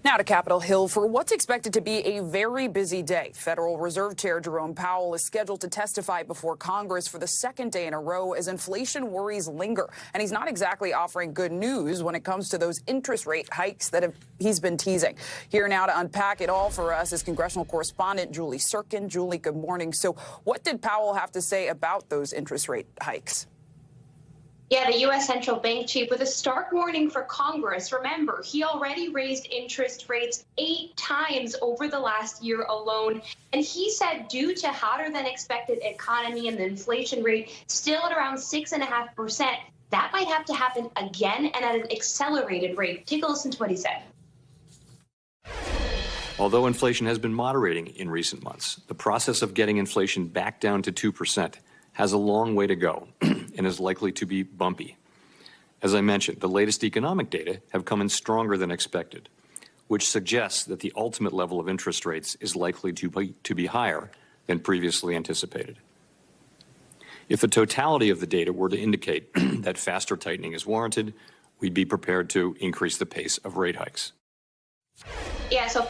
Now to Capitol Hill for what's expected to be a very busy day. Federal Reserve Chair Jerome Powell is scheduled to testify before Congress for the second day in a row as inflation worries linger. And he's not exactly offering good news when it comes to those interest rate hikes that he's been teasing. Here now to unpack it all for us is congressional correspondent Julie Tsirkin. Julie, good morning. So what did Powell have to say about those interest rate hikes? Yeah, the U.S. central bank chief with a stark warning for Congress. Remember, he already raised interest rates 8 times over the last year alone. And he said due to hotter than expected economy and the inflation rate still at around 6.5%, that might have to happen again and at an accelerated rate. Take a listen to what he said. Although inflation has been moderating in recent months, the process of getting inflation back down to 2% has a long way to go and is likely to be bumpy. As I mentioned, the latest economic data have come in stronger than expected, which suggests that the ultimate level of interest rates is likely to be higher than previously anticipated. If the totality of the data were to indicate that faster tightening is warranted, we'd be prepared to increase the pace of rate hikes. Yeah, so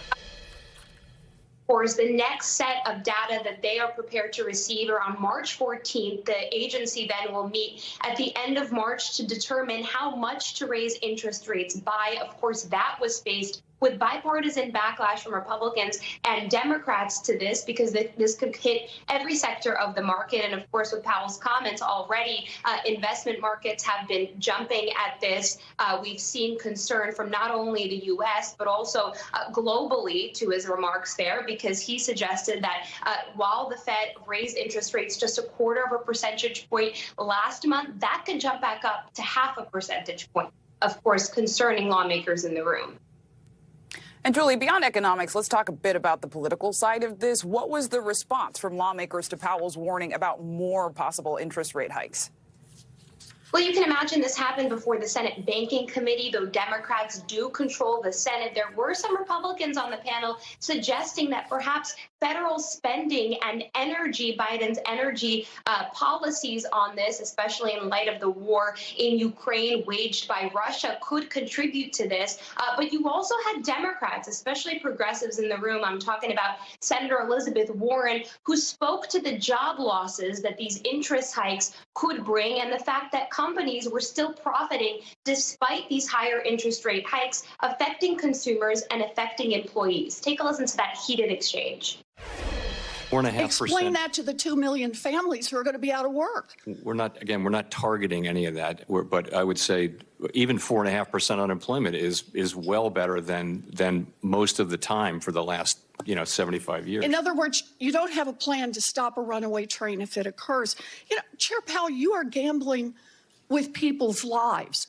the next set of data that they are prepared to receive are on March 14th. The agency then will meet at the end of March to determine how much to raise interest rates by. Of course, that was faced with bipartisan backlash from Republicans and Democrats to this, because this could hit every sector of the market. And of course, with Powell's comments already, investment markets have been jumping at this. We've seen concern from not only the U.S., but also globally to his remarks there, because he suggested that while the Fed raised interest rates just 1/4 percentage point last month, that could jump back up to 0.5 percentage point, of course, concerning lawmakers in the room. And Julie, beyond economics, let's talk a bit about the political side of this. What was the response from lawmakers to Powell's warning about more possible interest rate hikes? Well, you can imagine this happened before the Senate Banking Committee. Though Democrats do control the Senate, there were some Republicans on the panel suggesting that perhaps federal spending and Biden's energy policies on this, especially in light of the war in Ukraine waged by Russia, could contribute to this. But you also had Democrats, especially progressives in the room. I'm talking about Senator Elizabeth Warren, who spoke to the job losses that these interest hikes could bring and the fact that companies were still profiting despite these higher interest rate hikes, affecting consumers and affecting employees. Take a listen to that heated exchange. 4.5%. Explain that to the 2 million families who are going to be out of work. We're not targeting any of that. But I would say even 4.5% unemployment is well better than most of the time for the last 75 years. In other words, you don't have a plan to stop a runaway train if it occurs. Chair Powell, you are gambling with people's lives.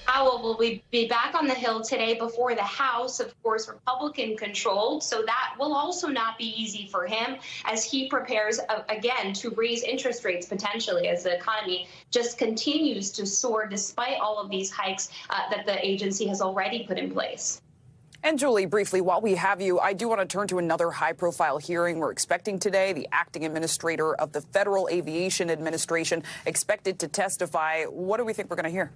Powell will be back on the Hill today before the House, of course, Republican controlled. So that will also not be easy for him as he prepares, again, to raise interest rates potentially as the economy just continues to soar despite all of these hikes that the agency has already put in place. And Julie, briefly, while we have you, I do want to turn to another high-profile hearing we're expecting today. The acting administrator of the Federal Aviation Administration expected to testify. What do we think we're going to hear?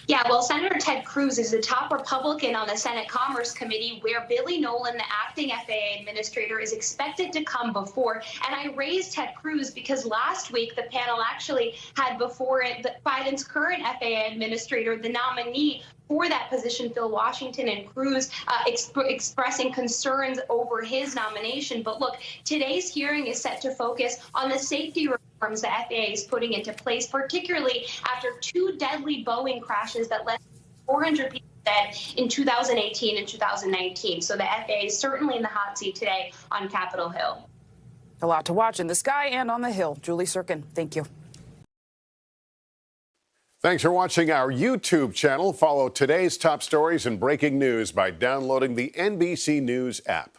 Yeah, well, Senator Ted Cruz is the top Republican on the Senate Commerce Committee, where Billy Nolan, the acting FAA administrator, is expected to come before. And I raised Ted Cruz because last week the panel actually had before it Biden's current FAA administrator, the nominee for that position, Phil Washington, and Cruz expressing concerns over his nomination. But look, today's hearing is set to focus on the safety reforms the FAA is putting into place, particularly after 2 deadly Boeing crashes that left 400 people dead in 2018 and 2019. So the FAA is certainly in the hot seat today on Capitol Hill. A lot to watch in the sky and on the Hill. Julie Tsirkin, thank you. Thanks for watching our YouTube channel. Follow today's top stories and breaking news by downloading the NBC News app.